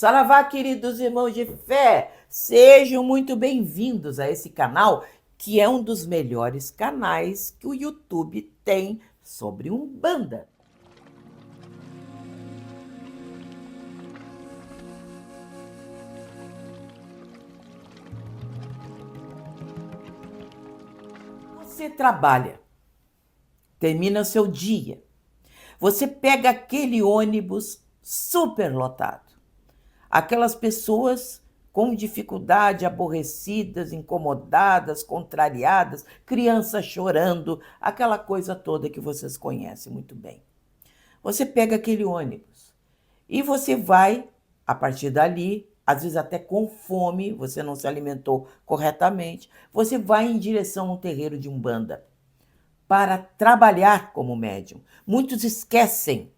Saravá, queridos irmãos de fé, sejam muito bem-vindos a esse canal, que é um dos melhores canais que o YouTube tem sobre Umbanda. Você trabalha, termina seu dia, você pega aquele ônibus superlotado, aquelas pessoas com dificuldade, aborrecidas, incomodadas, contrariadas, crianças chorando, aquela coisa toda que vocês conhecem muito bem. Você pega aquele ônibus e você vai, a partir dali, às vezes até com fome, você não se alimentou corretamente, você vai em direção ao terreiro de Umbanda para trabalhar como médium. Muitos esquecem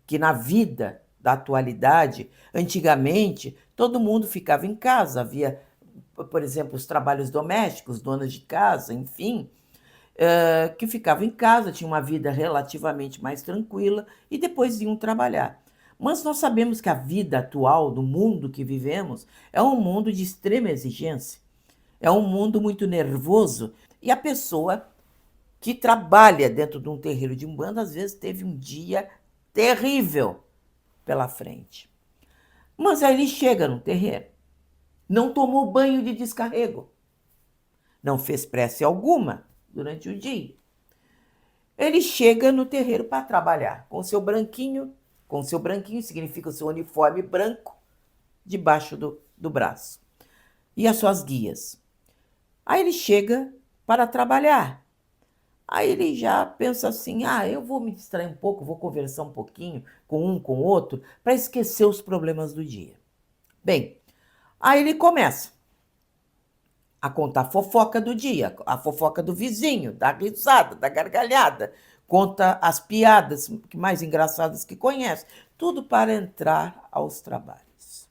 que na vida da atualidade, antigamente, todo mundo ficava em casa, havia, por exemplo, os trabalhos domésticos, donas de casa, enfim, que ficavam em casa, tinham uma vida relativamente mais tranquila e depois iam trabalhar. Mas nós sabemos que a vida atual, do mundo que vivemos, é um mundo de extrema exigência, é um mundo muito nervoso e a pessoa que trabalha dentro de um terreiro de Umbanda, às vezes teve um dia terrível pela frente. Mas aí ele chega no terreiro, não tomou banho de descarrego, não fez prece alguma durante o dia. Ele chega no terreiro para trabalhar com seu branquinho significa o seu uniforme branco, debaixo do braço, e as suas guias. Aí ele chega para trabalhar. Aí ele já pensa assim, eu vou me distrair um pouco, vou conversar um pouquinho com um, com o outro, para esquecer os problemas do dia. Bem, aí ele começa a contar a fofoca do dia, a fofoca do vizinho, da risada, da gargalhada, conta as piadas mais engraçadas que conhece, tudo para entrar aos trabalhos.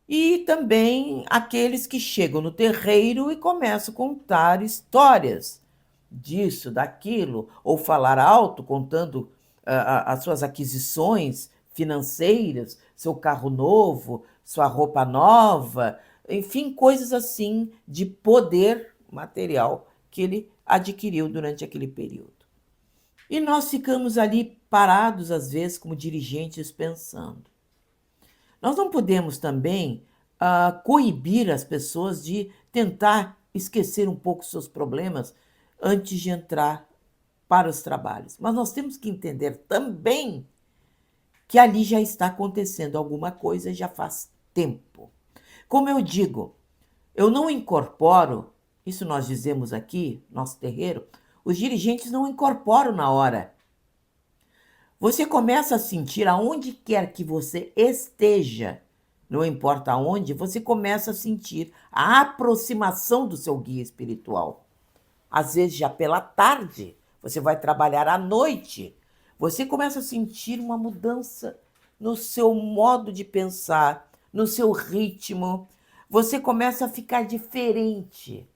E também aqueles que chegam no terreiro e começam a contar histórias disso, daquilo, ou falar alto, contando as suas aquisições financeiras, seu carro novo, sua roupa nova, enfim, coisas assim de poder material que ele adquiriu durante aquele período. E nós ficamos ali parados, às vezes, como dirigentes, pensando. Nós não podemos também coibir as pessoas de tentar esquecer um pouco seus problemas antes de entrar para os trabalhos. Mas nós temos que entender também que ali já está acontecendo alguma coisa já faz tempo. Como eu digo, eu não incorporo, isso nós dizemos aqui, nosso terreiro, os dirigentes não incorporam na hora. Você começa a sentir aonde quer que você esteja, não importa aonde, você começa a sentir a aproximação do seu guia espiritual. Às vezes já pela tarde, você vai trabalhar à noite, você começa a sentir uma mudança no seu modo de pensar, no seu ritmo, você começa a ficar diferente.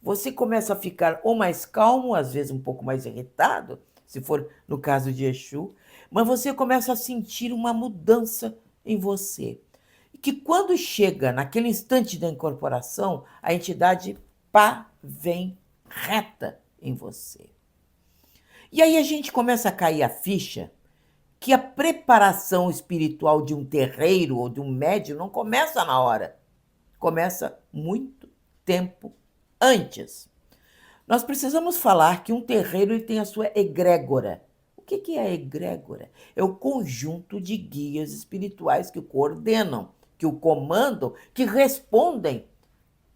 Você começa a ficar ou mais calmo, às vezes um pouco mais irritado, se for no caso de Exu, mas você começa a sentir uma mudança em você. E que quando chega naquele instante da incorporação, a entidade vem reta em você. E aí a gente começa a cair a ficha que a preparação espiritual de um terreiro ou de um médium não começa na hora, começa muito tempo antes. Nós precisamos falar que um terreiro ele tem a sua egrégora. O que é a egrégora? É o conjunto de guias espirituais que o coordenam, que o comandam, que respondem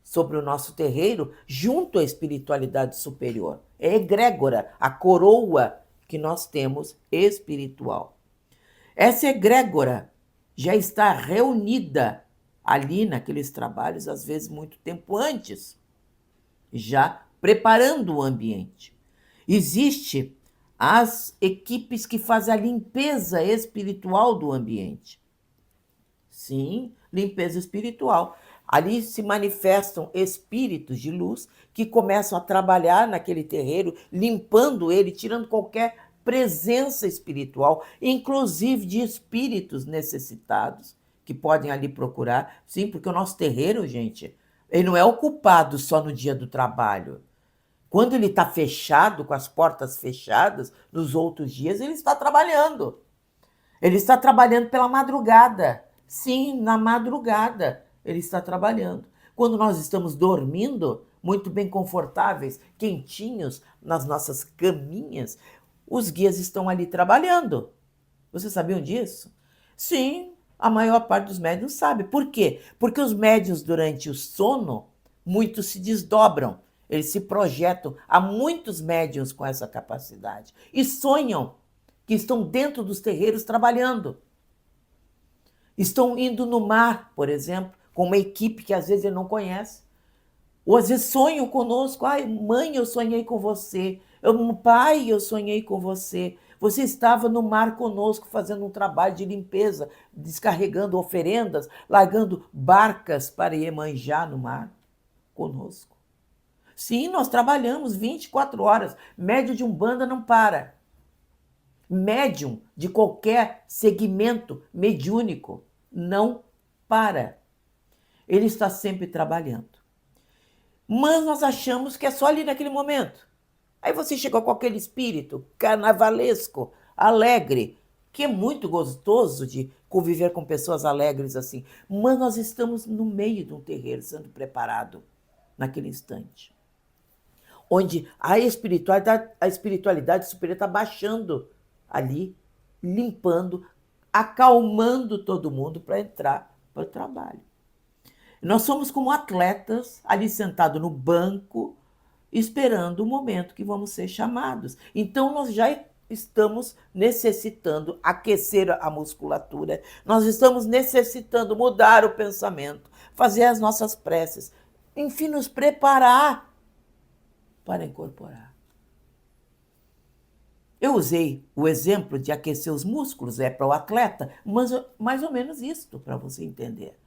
sobre o nosso terreiro junto à espiritualidade superior. É a egrégora, a coroa que nós temos espiritual. Essa egrégora já está reunida ali naqueles trabalhos, às vezes muito tempo antes, já preparando o ambiente. Existe as equipes que fazem a limpeza espiritual do ambiente. Sim, limpeza espiritual. Ali se manifestam espíritos de luz que começam a trabalhar naquele terreiro, limpando ele, tirando qualquer presença espiritual, inclusive de espíritos necessitados, que podem ali procurar. Sim, porque o nosso terreiro, gente, ele não é ocupado só no dia do trabalho. Quando ele está fechado, com as portas fechadas, nos outros dias ele está trabalhando. Ele está trabalhando pela madrugada. Sim, na madrugada ele está trabalhando. Quando nós estamos dormindo, muito bem confortáveis, quentinhos, nas nossas caminhas, os guias estão ali trabalhando. Vocês sabiam disso? Sim, a maior parte dos médiuns sabe. Por quê? Porque os médiuns, durante o sono, muitos se desdobram. Eles se projetam. Há muitos médiuns com essa capacidade. E sonham que estão dentro dos terreiros trabalhando. Estão indo no mar, por exemplo, com uma equipe que às vezes ele não conhece. Ou às vezes sonham conosco. Ai, mãe, eu sonhei com você. Pai, eu sonhei com você. Você estava no mar conosco fazendo um trabalho de limpeza, descarregando oferendas, largando barcas para Iemanjá no mar conosco. Sim, nós trabalhamos 24 horas. Médium de Umbanda não para. Médium de qualquer segmento mediúnico não para. Ele está sempre trabalhando. Mas nós achamos que é só ali naquele momento. Aí você chegou com aquele espírito carnavalesco, alegre, que é muito gostoso de conviver com pessoas alegres assim. Mas nós estamos no meio de um terreiro, sendo preparado naquele instante. Onde a espiritualidade superior está baixando ali, limpando, acalmando todo mundo para entrar para o trabalho. Nós somos como atletas ali sentados no banco, esperando o momento que vamos ser chamados. Então, nós já estamos necessitando aquecer a musculatura, nós estamos necessitando mudar o pensamento, fazer as nossas preces, enfim, nos preparar para incorporar. Eu usei o exemplo de aquecer os músculos, para o atleta, mas mais ou menos isto, para você entender.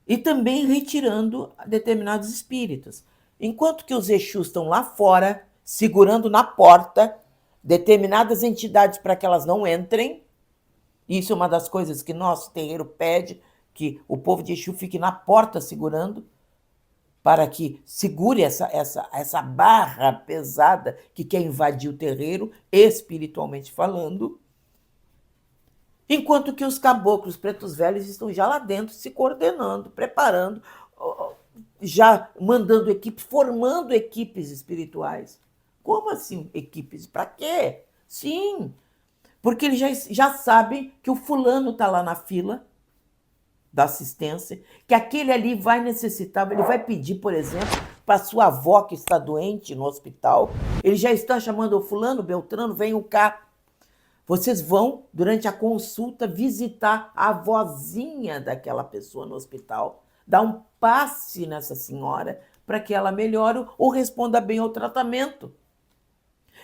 E também retirando determinados espíritos. Enquanto que os Exus estão lá fora, segurando na porta determinadas entidades para que elas não entrem, isso é uma das coisas que nosso terreiro pede, que o povo de Exu fique na porta segurando, para que segure essa barra pesada que quer invadir o terreiro, espiritualmente falando, enquanto que os caboclos pretos velhos estão já lá dentro se coordenando, preparando, já mandando equipes, formando equipes espirituais. Como assim equipes? Para quê? Sim, porque eles já sabem que o fulano está lá na fila da assistência, que aquele ali vai necessitar, ele vai pedir, por exemplo, para sua avó que está doente no hospital, ele já está chamando o fulano, Beltrano, venham cá. Vocês vão, durante a consulta, visitar a avózinha daquela pessoa no hospital, dar um passe nessa senhora para que ela melhore ou responda bem ao tratamento.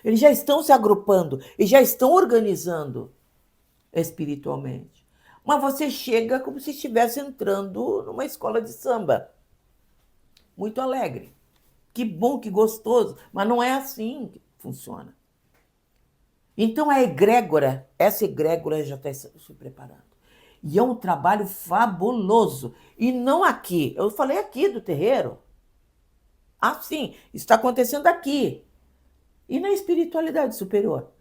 Eles já estão se agrupando e já estão organizando espiritualmente. Mas você chega como se estivesse entrando numa escola de samba. Muito alegre. Que bom, que gostoso. Mas não é assim que funciona. Então a egrégora, essa egrégora já está se preparando. E é um trabalho fabuloso. E não aqui. Eu falei aqui do terreiro. Ah, sim, isso está acontecendo aqui. E na espiritualidade superior.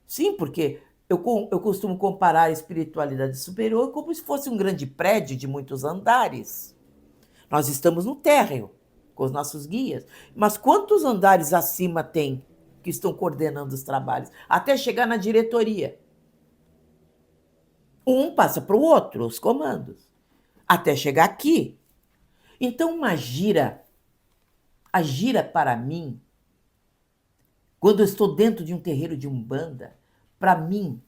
Sim, porque eu costumo comparar a espiritualidade superior como se fosse um grande prédio de muitos andares. Nós estamos no térreo, com os nossos guias. Mas quantos andares acima tem que estão coordenando os trabalhos? Até chegar na diretoria. Um passa para o outro, os comandos. Até chegar aqui. Então, a gira para mim, quando eu estou dentro de um terreiro de Umbanda, para mim,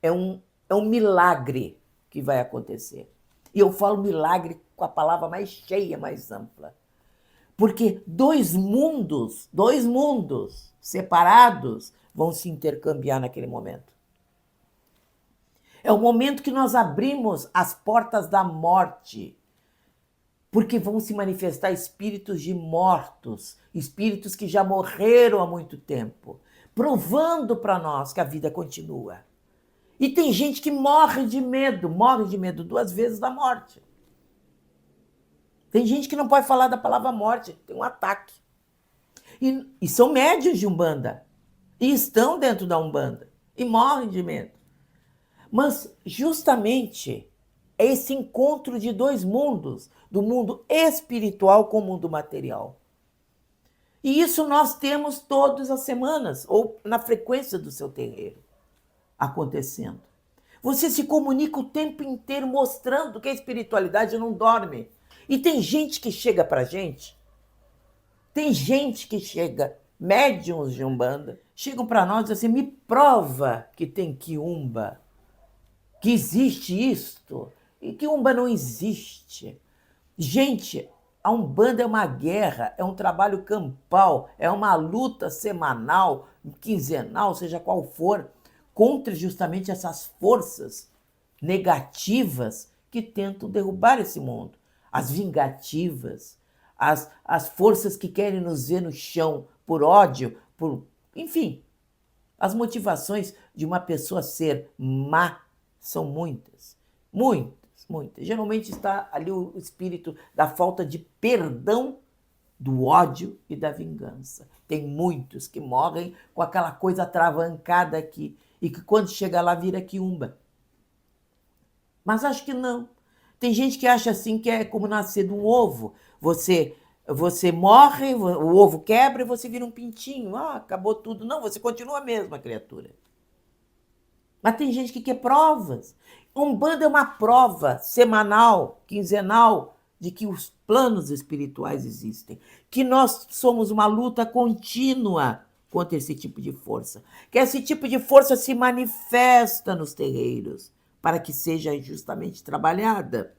é um milagre que vai acontecer. E eu falo milagre com a palavra mais cheia, mais ampla. Porque dois mundos separados vão se intercambiar naquele momento. É o momento que nós abrimos as portas da morte, porque vão se manifestar espíritos de mortos, espíritos que já morreram há muito tempo, provando para nós que a vida continua. E tem gente que morre de medo 2 vezes da morte. Tem gente que não pode falar da palavra morte, tem um ataque. E são médiuns de Umbanda. E estão dentro da Umbanda. E morrem de medo. Mas justamente é esse encontro de 2 mundos, do mundo espiritual com o mundo material. E isso nós temos todas as semanas, ou na frequência do seu terreiro, acontecendo. Você se comunica o tempo inteiro mostrando que a espiritualidade não dorme. E tem gente que chega pra gente, médiums de Umbanda, chegam para nós e dizem assim, me prova que tem quiumba, que existe isto, e quiumba não existe. Gente, a Umbanda é uma guerra, é um trabalho campal, é uma luta semanal, quinzenal, seja qual for, contra justamente essas forças negativas que tentam derrubar esse mundo. As vingativas, as forças que querem nos ver no chão por ódio, enfim, as motivações de uma pessoa ser má são muitas, muitas, muitas. Geralmente está ali o espírito da falta de perdão, do ódio e da vingança. Tem muitos que morrem com aquela coisa travancada aqui e que quando chega lá vira quiumba. Mas acho que não. Tem gente que acha assim que é como nascer de um ovo. Você morre, o ovo quebra e você vira um pintinho. Acabou tudo. Não, você continua a mesma criatura. Mas tem gente que quer provas. Umbanda é uma prova semanal, quinzenal, de que os planos espirituais existem. Que nós somos uma luta contínua contra esse tipo de força. Que esse tipo de força se manifesta nos terreiros para que seja justamente trabalhada.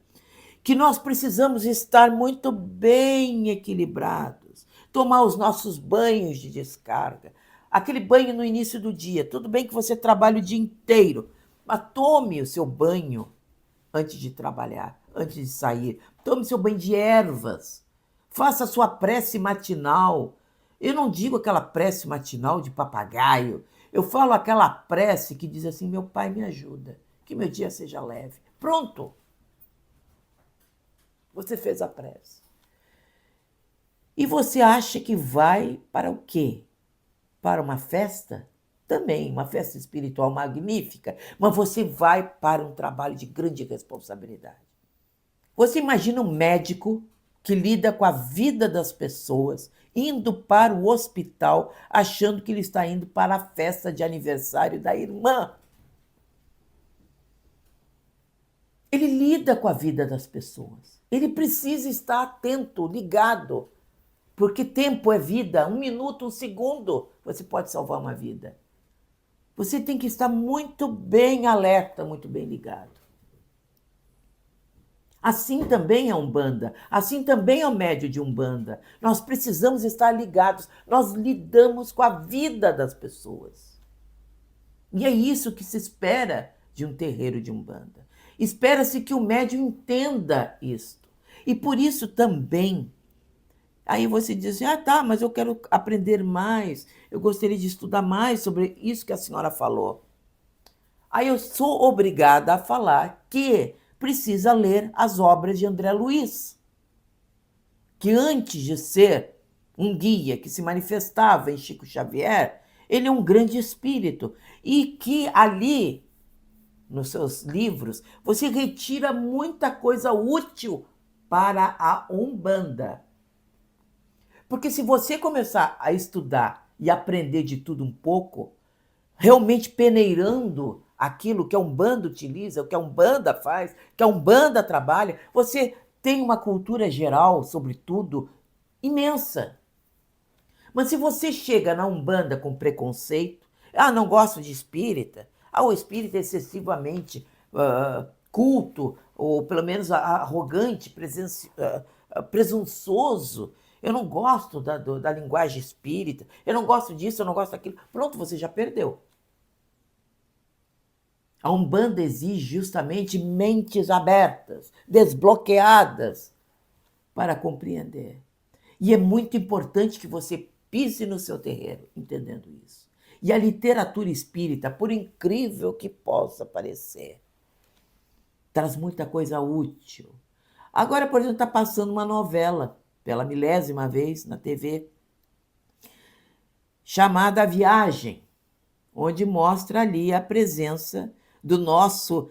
Que nós precisamos estar muito bem equilibrados, tomar os nossos banhos de descarga, aquele banho no início do dia. Tudo bem que você trabalha o dia inteiro, mas tome o seu banho antes de trabalhar, antes de sair. Tome seu banho de ervas, faça a sua prece matinal. Eu não digo aquela prece matinal de papagaio, eu falo aquela prece que diz assim, meu Pai me ajuda, que meu dia seja leve. Pronto! Você fez a prece. E você acha que vai para o quê? Para uma festa? Também, uma festa espiritual magnífica, mas você vai para um trabalho de grande responsabilidade. Você imagina um médico que lida com a vida das pessoas, indo para o hospital, achando que ele está indo para a festa de aniversário da irmã. Ele lida com a vida das pessoas. Ele precisa estar atento, ligado, porque tempo é vida, 1 minuto, 1 segundo, você pode salvar uma vida. Você tem que estar muito bem alerta, muito bem ligado. Assim também é Umbanda, assim também é o médio de Umbanda. Nós precisamos estar ligados, nós lidamos com a vida das pessoas. E é isso que se espera de um terreiro de Umbanda. Espera-se que o médium entenda isto. E por isso também, aí você diz assim, tá, mas eu quero aprender mais, eu gostaria de estudar mais sobre isso que a senhora falou. Aí eu sou obrigada a falar que precisa ler as obras de André Luiz, que antes de ser um guia que se manifestava em Chico Xavier, ele é um grande espírito e que ali, nos seus livros, você retira muita coisa útil para a Umbanda. Porque se você começar a estudar e aprender de tudo um pouco, realmente peneirando aquilo que a Umbanda utiliza, o que a Umbanda faz, que a Umbanda trabalha, você tem uma cultura geral, sobretudo, imensa. Mas se você chega na Umbanda com preconceito, não gosto de espírita, o espírita é excessivamente culto, ou pelo menos arrogante, presunçoso, eu não gosto da linguagem espírita, eu não gosto disso, eu não gosto daquilo. Pronto, você já perdeu. A Umbanda exige justamente mentes abertas, desbloqueadas, para compreender. E é muito importante que você pise no seu terreiro, entendendo isso. E a literatura espírita, por incrível que possa parecer, traz muita coisa útil. Agora, por exemplo, está passando uma novela, pela milésima vez na TV, chamada A Viagem, onde mostra ali a presença do nosso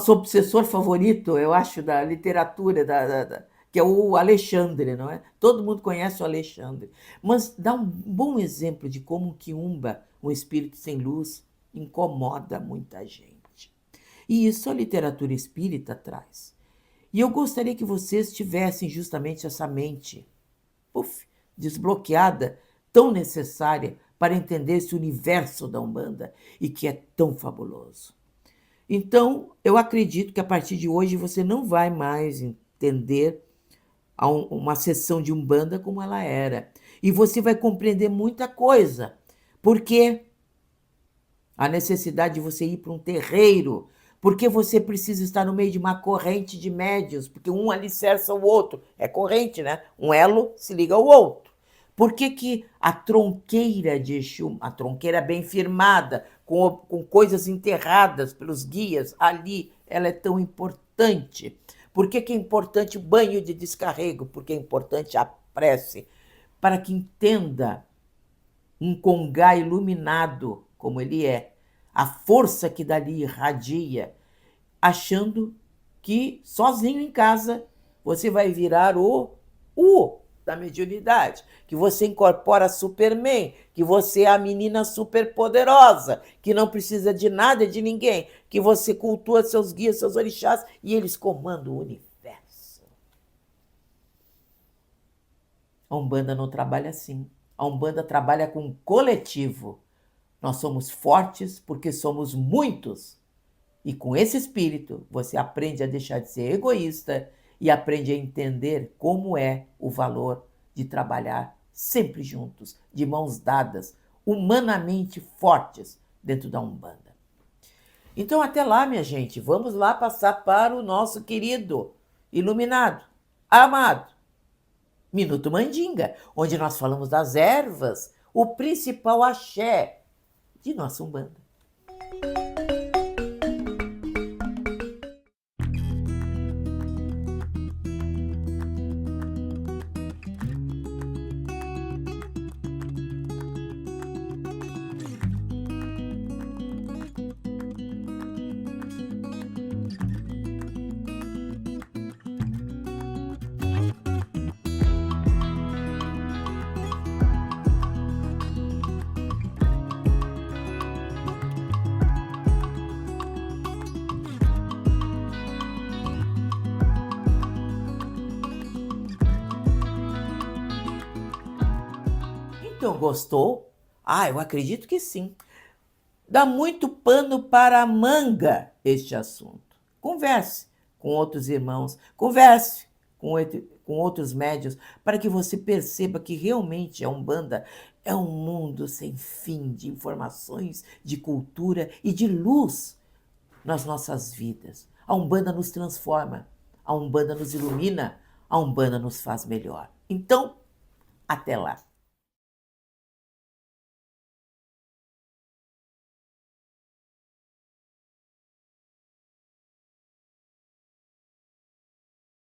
obsessor favorito, eu acho, da literatura, que é o Alexandre, não é? Todo mundo conhece o Alexandre. Mas dá um bom exemplo de como o quiumba, um espírito sem luz, incomoda muita gente. E isso a literatura espírita traz. E eu gostaria que vocês tivessem justamente essa mente desbloqueada, tão necessária para entender esse universo da Umbanda e que é tão fabuloso. Então, eu acredito que a partir de hoje você não vai mais entender uma sessão de Umbanda como ela era. E você vai compreender muita coisa. Porque a necessidade de você ir para um terreiro, porque você precisa estar no meio de uma corrente de médios, porque um alicerça o outro. É corrente, né? Um elo se liga ao outro. Por que a tronqueira de Exu, a tronqueira bem firmada, com coisas enterradas pelos guias ali, ela é tão importante? Por que é importante o banho de descarrego? Porque é importante a prece, para que entenda um congá iluminado, como ele é, a força que dali irradia, achando que sozinho em casa você vai virar o da mediunidade, que você incorpora Superman, que você é a menina superpoderosa, que não precisa de nada e de ninguém, que você cultua seus guias, seus orixás e eles comandam o universo. A Umbanda não trabalha assim. A Umbanda trabalha com coletivo. Nós somos fortes porque somos muitos. E com esse espírito, você aprende a deixar de ser egoísta e aprende a entender como é o valor de trabalhar sempre juntos, de mãos dadas, humanamente fortes dentro da Umbanda. Então, até lá, minha gente, vamos lá passar para o nosso querido, iluminado, amado Minuto Mandinga, onde nós falamos das ervas, o principal axé de nossa Umbanda. Então, gostou? Ah, eu acredito que sim. Dá muito pano para a manga este assunto. Converse com outros irmãos, converse com outros médios, para que você perceba que realmente a Umbanda é um mundo sem fim de informações, de cultura e de luz nas nossas vidas. A Umbanda nos transforma, a Umbanda nos ilumina, a Umbanda nos faz melhor. Então, até lá.